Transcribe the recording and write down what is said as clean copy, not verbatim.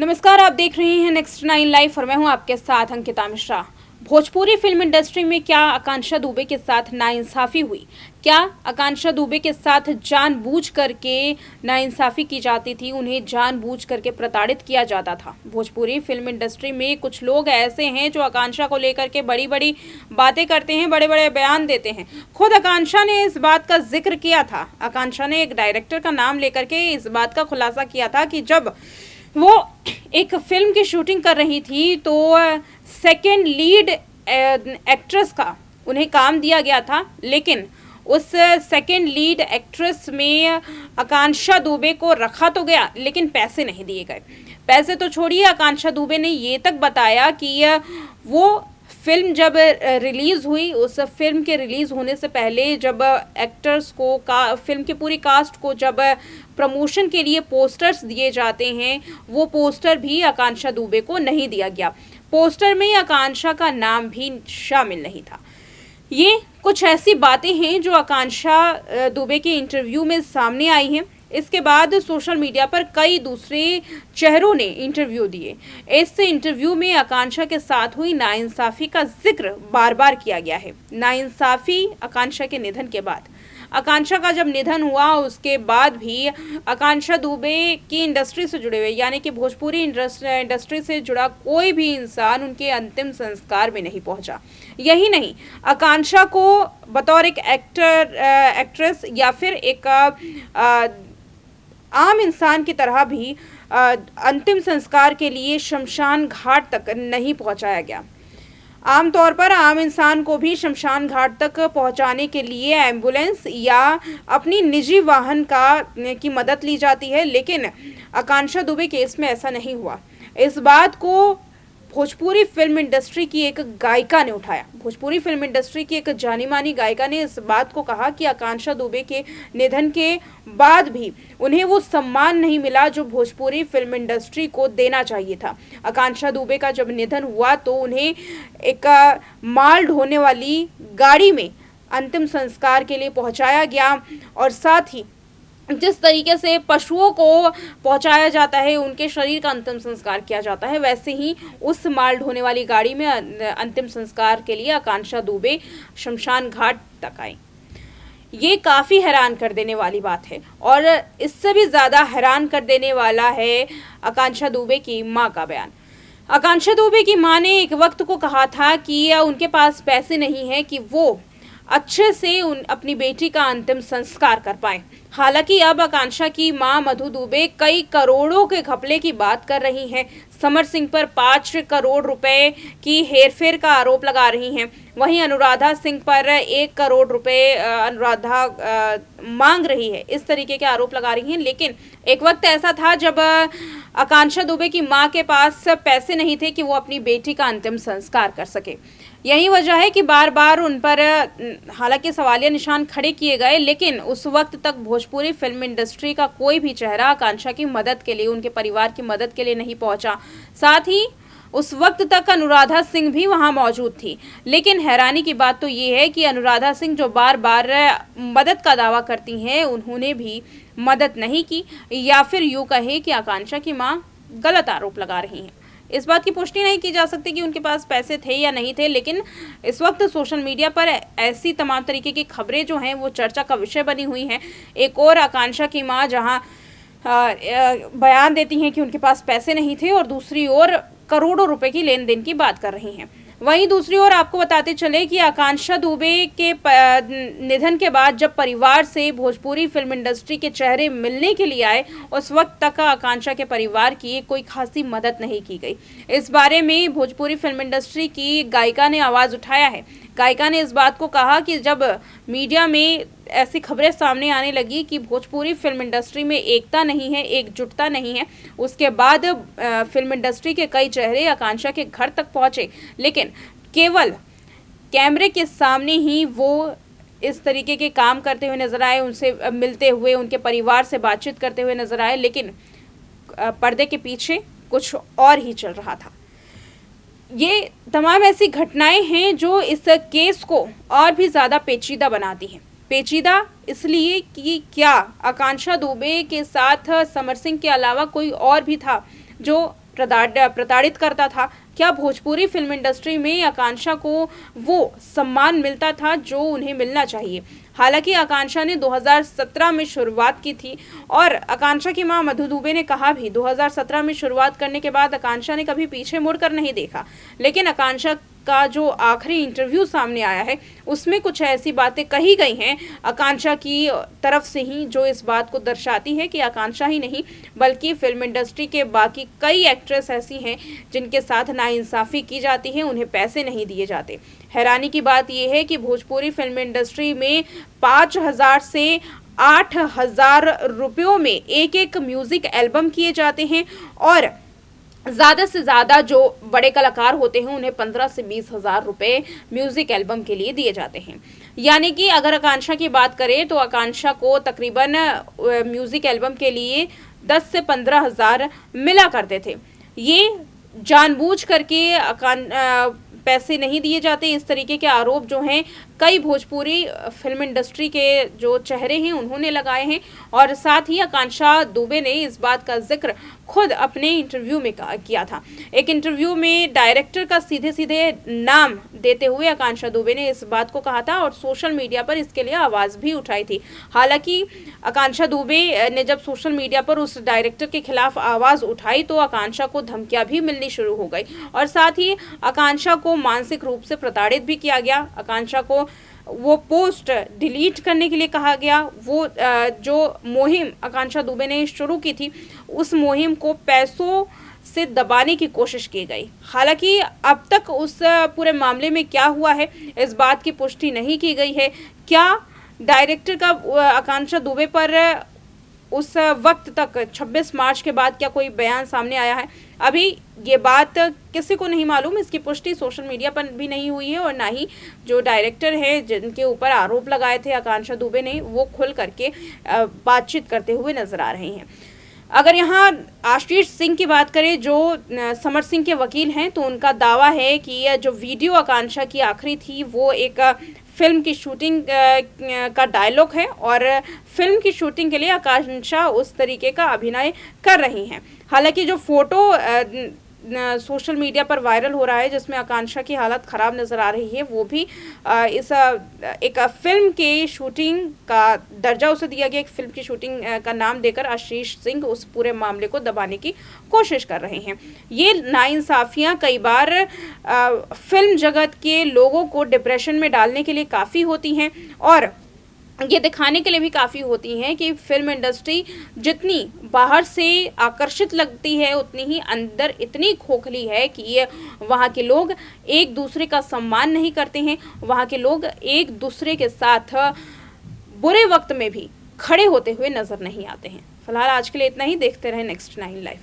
नमस्कार, आप देख रहे हैं नेक्स्ट 9 लाइव और मैं हूं आपके साथ अंकिता मिश्रा। भोजपुरी फिल्म इंडस्ट्री में क्या आकांक्षा दुबे के साथ नाइंसाफी हुई? क्या आकांक्षा दुबे के साथ जानबूझ करके नाइंसाफी की जाती थी? उन्हें जानबूझ करके प्रताड़ित किया जाता था? भोजपुरी फिल्म इंडस्ट्री में कुछ लोग ऐसे हैं जो आकांक्षा को लेकर के बड़ी बड़ी बातें करते हैं, बड़े बड़े बयान देते हैं। खुद आकांक्षा ने इस बात का जिक्र किया था। आकांक्षा ने एक डायरेक्टर का नाम लेकर के इस बात का खुलासा किया था कि जब वो एक फिल्म की शूटिंग कर रही थी तो सेकंड लीड एक्ट्रेस का उन्हें काम दिया गया था, लेकिन उस सेकंड लीड एक्ट्रेस में आकांक्षा दुबे को रखा तो गया लेकिन पैसे नहीं दिए गए। पैसे तो छोड़िए, आकांक्षा दुबे ने ये तक बताया कि वो फिल्म जब रिलीज़ हुई, उस फिल्म के रिलीज़ होने से पहले जब एक्टर्स को फिल्म की पूरी कास्ट को जब प्रमोशन के लिए पोस्टर्स दिए जाते हैं, वो पोस्टर भी आकांक्षा दुबे को नहीं दिया गया। पोस्टर में आकांक्षा का नाम भी शामिल नहीं था। ये कुछ ऐसी बातें हैं जो आकांक्षा दुबे के इंटरव्यू में सामने आई हैं। इसके बाद सोशल मीडिया पर कई दूसरे चेहरों ने इंटरव्यू दिए। इस इंटरव्यू में आकांक्षा के साथ हुई नाइंसाफी का जिक्र बार बार किया गया है। नाइंसाफी आकांक्षा के निधन के बाद, आकांक्षा का जब निधन हुआ उसके बाद भी आकांक्षा दुबे की इंडस्ट्री से जुड़े हुए यानी कि भोजपुरी इंडस्ट्री से जुड़ा कोई भी इंसान उनके अंतिम संस्कार में नहीं पहुंचा। यही नहीं, आकांक्षा को बतौर एक एक्ट्रेस या फिर एक आम इंसान की तरह भी अंतिम संस्कार के लिए शमशान घाट तक नहीं पहुंचाया गया। आमतौर पर आम इंसान को भी शमशान घाट तक पहुंचाने के लिए एम्बुलेंस या अपनी निजी वाहन की मदद ली जाती है, लेकिन आकांक्षा दुबे केस में ऐसा नहीं हुआ। इस बात को भोजपुरी फिल्म इंडस्ट्री की एक गायिका ने उठाया। भोजपुरी फिल्म इंडस्ट्री की एक जानी मानी गायिका ने इस बात को कहा कि आकांक्षा दुबे के निधन के बाद भी उन्हें वो सम्मान नहीं मिला जो भोजपुरी फिल्म इंडस्ट्री को देना चाहिए था। आकांक्षा दुबे का जब निधन हुआ तो उन्हें एक माल ढोने वाली गाड़ी में अंतिम संस्कार के लिए पहुंचाया गया, और साथ ही जिस तरीके से पशुओं को पहुंचाया जाता है, उनके शरीर का अंतिम संस्कार किया जाता है, वैसे ही उस माल ढोने वाली गाड़ी में अंतिम संस्कार के लिए आकांक्षा दुबे शमशान घाट तक आई। ये काफ़ी हैरान कर देने वाली बात है, और इससे भी ज़्यादा हैरान कर देने वाला है आकांक्षा दुबे की माँ का बयान। आकांक्षा दुबे की माँ ने एक वक्त को कहा था कि उनके पास पैसे नहीं है कि वो अच्छे से अपनी बेटी का अंतिम संस्कार कर पाए। हालांकि अब आकांक्षा की मां मधु दुबे कई करोड़ों के घपले की बात कर रही हैं। समर सिंह पर 5 करोड़ रुपए की हेरफेर का आरोप लगा रही हैं। वहीं अनुराधा सिंह पर 1 करोड़ रुपए अनुराधा मांग रही है। इस तरीके के आरोप लगा रही हैं। लेकिन एक वक्त ऐसा था जब आकांक्षा दुबे की मां के पास पैसे नहीं थे कि वो अपनी बेटी का अंतिम संस्कार कर सके। यही वजह है कि बार बार उन पर हालांकि सवालिया निशान खड़े किए गए, लेकिन उस वक्त तक भोजपुरी फिल्म इंडस्ट्री का कोई भी चेहरा आकांक्षा की मदद के लिए, उनके परिवार की मदद के लिए नहीं पहुंचा। साथ ही उस वक्त तक अनुराधा सिंह भी वहां मौजूद थी। लेकिन हैरानी की बात तो ये है कि अनुराधा सिंह जो बार बार मदद का दावा करती हैं, उन्होंने भी मदद नहीं की, या फिर यूँ कहे कि आकांक्षा की माँ गलत आरोप लगा रही हैं। इस बात की पुष्टि नहीं की जा सकती कि उनके पास पैसे थे या नहीं थे, लेकिन इस वक्त सोशल मीडिया पर ऐसी तमाम तरीके की खबरें जो हैं वो चर्चा का विषय बनी हुई हैं। एक और आकांक्षा की मां जहां बयान देती हैं कि उनके पास पैसे नहीं थे, और दूसरी ओर करोड़ों रुपए की लेन देन की बात कर रही हैं। वहीं दूसरी ओर आपको बताते चले कि आकांक्षा दुबे के निधन के बाद जब परिवार से भोजपुरी फिल्म इंडस्ट्री के चेहरे मिलने के लिए आए, उस वक्त तक आकांक्षा के परिवार की कोई खासी मदद नहीं की गई। इस बारे में भोजपुरी फिल्म इंडस्ट्री की गायिका ने आवाज़ उठाया है। गायिका ने इस बात को कहा कि जब मीडिया में ऐसी खबरें सामने आने लगी कि भोजपुरी फिल्म इंडस्ट्री में एकता नहीं है, एकजुटता नहीं है, उसके बाद फिल्म इंडस्ट्री के कई चेहरे आकांक्षा के घर तक पहुंचे, लेकिन केवल कैमरे के सामने ही वो इस तरीके के काम करते हुए नजर आए, उनसे मिलते हुए, उनके परिवार से बातचीत करते हुए नजर आए, लेकिन पर्दे के पीछे कुछ और ही चल रहा था। ये तमाम ऐसी घटनाएं हैं जो इस केस को और भी ज़्यादा पेचीदा बनाती हैं। पेचीदा इसलिए कि क्या आकांक्षा दुबे के साथ समर सिंह के अलावा कोई और भी था जो प्रताड़ित करता था? क्या भोजपुरी फिल्म इंडस्ट्री में आकांक्षा को वो सम्मान मिलता था जो उन्हें मिलना चाहिए? हालांकि आकांक्षा ने 2017 में शुरुआत की थी और आकांक्षा की मां मधु दुबे ने कहा भी 2017 में शुरुआत करने के बाद आकांक्षा ने कभी पीछे मुड़कर नहीं देखा। लेकिन आकांक्षा का जो आखिरी इंटरव्यू सामने आया है उसमें कुछ ऐसी बातें कही गई हैं आकांक्षा की तरफ से ही जो इस बात को दर्शाती है कि आकांक्षा ही नहीं बल्कि फिल्म इंडस्ट्री के बाकी कई एक्ट्रेस ऐसी हैं जिनके साथ नाइंसाफ़ी की जाती है, उन्हें पैसे नहीं दिए जाते। हैरानी की बात यह है कि भोजपुरी फिल्म इंडस्ट्री में 5,000 से 8,000 रुपयों में एक म्यूज़िक एल्बम किए जाते हैं और ज़्यादा से ज़्यादा जो बड़े कलाकार होते हैं उन्हें 15 से 20,000 रुपये म्यूज़िक एल्बम के लिए दिए जाते हैं। यानी कि अगर आकांक्षा की बात करें तो आकांक्षा को तकरीबन म्यूज़िक एल्बम के लिए 10 से 15,000 मिला करते थे। ये जानबूझ करके पैसे नहीं दिए जाते, इस तरीके के आरोप जो हैं कई भोजपुरी फिल्म इंडस्ट्री के जो चेहरे हैं उन्होंने लगाए हैं। और साथ ही आकांक्षा दुबे ने इस बात का जिक्र खुद अपने इंटरव्यू में किया था। एक इंटरव्यू में डायरेक्टर का सीधे सीधे नाम देते हुए आकांक्षा दुबे ने इस बात को कहा था और सोशल मीडिया पर इसके लिए आवाज़ भी उठाई थी। हालांकि आकांक्षा दुबे ने जब सोशल मीडिया पर उस डायरेक्टर के खिलाफ आवाज़ उठाई तो आकांक्षा को धमकियां भी मिलनी शुरू हो गई और साथ ही आकांक्षा को मानसिक रूप से प्रताड़ित भी किया गया। आकांक्षा को वो पोस्ट डिलीट करने के लिए कहा गया। वो जो मुहिम आकांक्षा दुबे ने शुरू की थी उस मुहिम को पैसों से दबाने की कोशिश की गई। हालांकि अब तक उस पूरे मामले में क्या हुआ है इस बात की पुष्टि नहीं की गई है। क्या डायरेक्टर का आकांक्षा दुबे पर उस वक्त तक 26 मार्च के बाद क्या कोई बयान सामने आया है? अभी ये बात किसी को नहीं मालूम। इसकी पुष्टि सोशल मीडिया पर भी नहीं हुई है और ना ही जो डायरेक्टर है जिनके ऊपर आरोप लगाए थे आकांक्षा दुबे ने वो खुल करके बातचीत करते हुए नजर आ रहे हैं। अगर यहाँ आशीष सिंह की बात करें जो समर सिंह के वकील हैं तो उनका दावा है कि यह जो वीडियो आकांक्षा की आखिरी थी वो एक फिल्म की शूटिंग का डायलॉग है और फिल्म की शूटिंग के लिए आकांक्षा उस तरीके का अभिनय कर रही हैं। हालांकि जो फोटो सोशल मीडिया पर वायरल हो रहा है जिसमें आकांक्षा की हालत ख़राब नज़र आ रही है वो भी इस एक फिल्म के शूटिंग का दर्जा उसे दिया गया। एक फिल्म की शूटिंग का नाम देकर आशीष सिंह उस पूरे मामले को दबाने की कोशिश कर रहे हैं। ये नाइंसाफ़ियाँ कई बार फिल्म जगत के लोगों को डिप्रेशन में डालने के लिए काफ़ी होती हैं और ये दिखाने के लिए भी काफ़ी होती हैं कि फिल्म इंडस्ट्री जितनी बाहर से आकर्षित लगती है उतनी ही अंदर इतनी खोखली है कि ये वहाँ के लोग एक दूसरे का सम्मान नहीं करते हैं। वहाँ के लोग एक दूसरे के साथ बुरे वक्त में भी खड़े होते हुए नज़र नहीं आते हैं। फिलहाल आज के लिए इतना ही। देखते रहें नेक्स्ट 9 लाइव।